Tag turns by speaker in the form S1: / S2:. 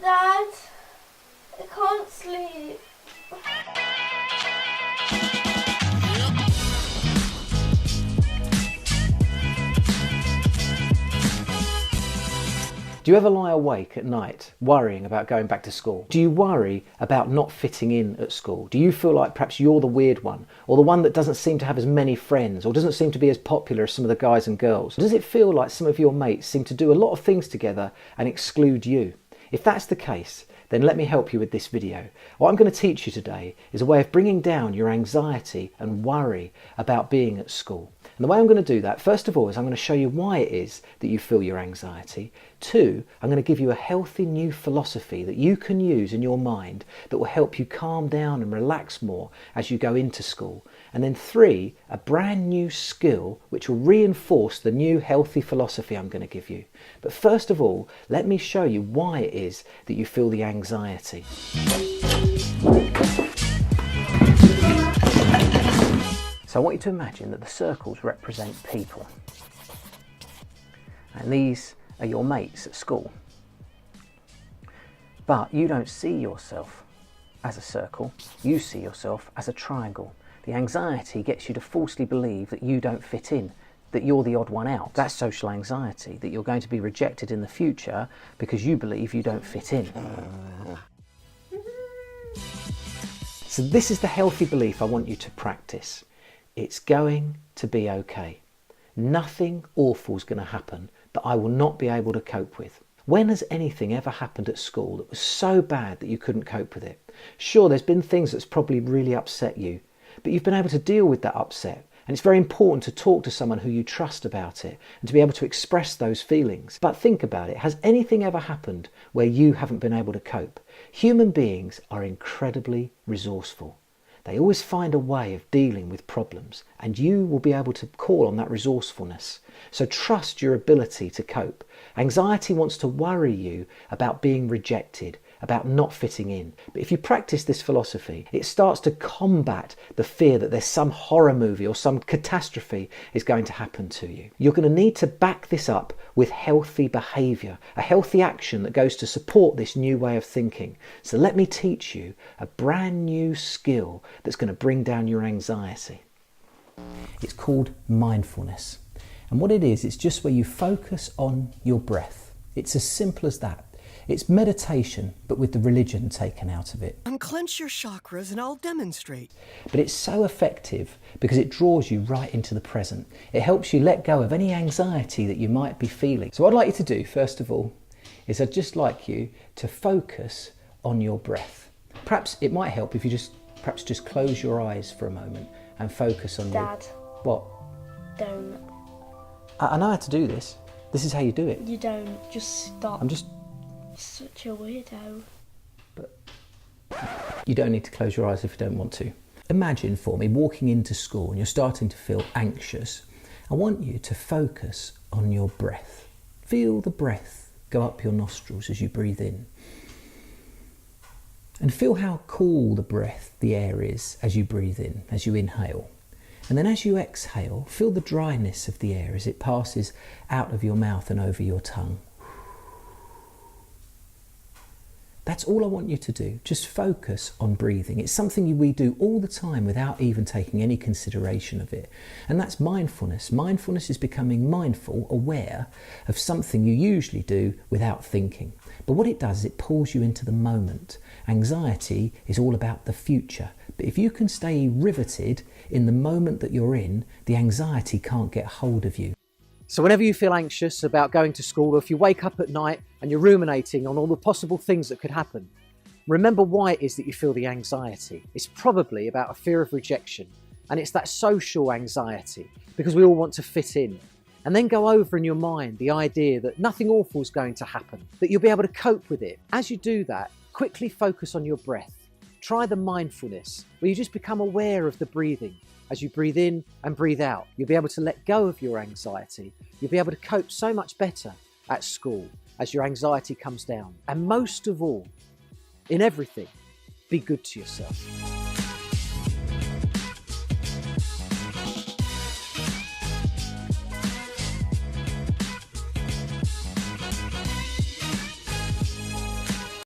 S1: Dad, I can't sleep.
S2: Do you ever lie awake at night worrying about going back to school? Do you worry about not fitting in at school? Do you feel like perhaps you're the weird one, or the one that doesn't seem to have as many friends, or doesn't seem to be as popular as some of the guys and girls? Does it feel like some of your mates seem to do a lot of things together and exclude you? If that's the case, then let me help you with this video. What I'm going to teach you today is a way of bringing down your anxiety and worry about being at school. And the way I'm going to do that, first of all, is I'm going to show you why it is that you feel your anxiety. 2, I'm going to give you a healthy new philosophy that you can use in your mind that will help you calm down and relax more as you go into school. And then 3, a brand new skill which will reinforce the new healthy philosophy I'm going to give you. But first of all, let me show you why it is that you feel the anxiety. So I want you to imagine that the circles represent people. And these are your mates at school. But you don't see yourself as a circle, you see yourself as a triangle. The anxiety gets you to falsely believe that you don't fit in, that you're the odd one out. That's social anxiety, that you're going to be rejected in the future because you believe you don't fit in. So this is the healthy belief I want you to practice. It's going to be okay. Nothing awful is going to happen that I will not be able to cope with. When has anything ever happened at school that was so bad that you couldn't cope with it? Sure, there's been things that's probably really upset you, but you've been able to deal with that upset. And it's very important to talk to someone who you trust about it and to be able to express those feelings. But think about it. Has anything ever happened where you haven't been able to cope? Human beings are incredibly resourceful. They always find a way of dealing with problems, and you will be able to call on that resourcefulness. So trust your ability to cope. Anxiety wants to worry you about being rejected, about not fitting in. But if you practice this philosophy, it starts to combat the fear that there's some horror movie or some catastrophe is going to happen to you. You're going to need to back this up with healthy behaviour, a healthy action that goes to support this new way of thinking. So let me teach you a brand new skill that's going to bring down your anxiety. It's called mindfulness. And what it is, it's just where you focus on your breath. It's as simple as that. It's meditation, but with the religion taken out of it.
S3: Unclench your chakras and I'll demonstrate.
S2: But it's so effective because it draws you right into the present. It helps you let go of any anxiety that you might be feeling. So what I'd like you to do, first of all, is I'd just like you to focus on your breath. Perhaps it might help if you just close your eyes for a moment and focus on
S1: Dad.
S2: What?
S1: Don't.
S2: I know how to do this. This is how you do it.
S1: You don't. Just stop.
S2: I'm just...
S1: Such a weirdo.
S2: But you don't need to close your eyes if you don't want to. Imagine for me walking into school and you're starting to feel anxious. I want you to focus on your breath. Feel the breath go up your nostrils as you breathe in. And feel how cool the air is as you breathe in, as you inhale. And then as you exhale, feel the dryness of the air as it passes out of your mouth and over your tongue. That's all I want you to do. Just focus on breathing. It's something we do all the time without even taking any consideration of it. And that's mindfulness. Mindfulness is becoming mindful, aware of something you usually do without thinking. But what it does is it pulls you into the moment. Anxiety is all about the future. But if you can stay riveted in the moment that you're in, the anxiety can't get hold of you. So whenever you feel anxious about going to school, or if you wake up at night and you're ruminating on all the possible things that could happen, remember why it is that you feel the anxiety. It's probably about a fear of rejection, and it's that social anxiety, because we all want to fit in. And then go over in your mind the idea that nothing awful is going to happen, that you'll be able to cope with it. As you do that, quickly focus on your breath. Try the mindfulness, where you just become aware of the breathing. As you breathe in and breathe out, you'll be able to let go of your anxiety. You'll be able to cope so much better at school as your anxiety comes down. And most of all, in everything, be good to yourself.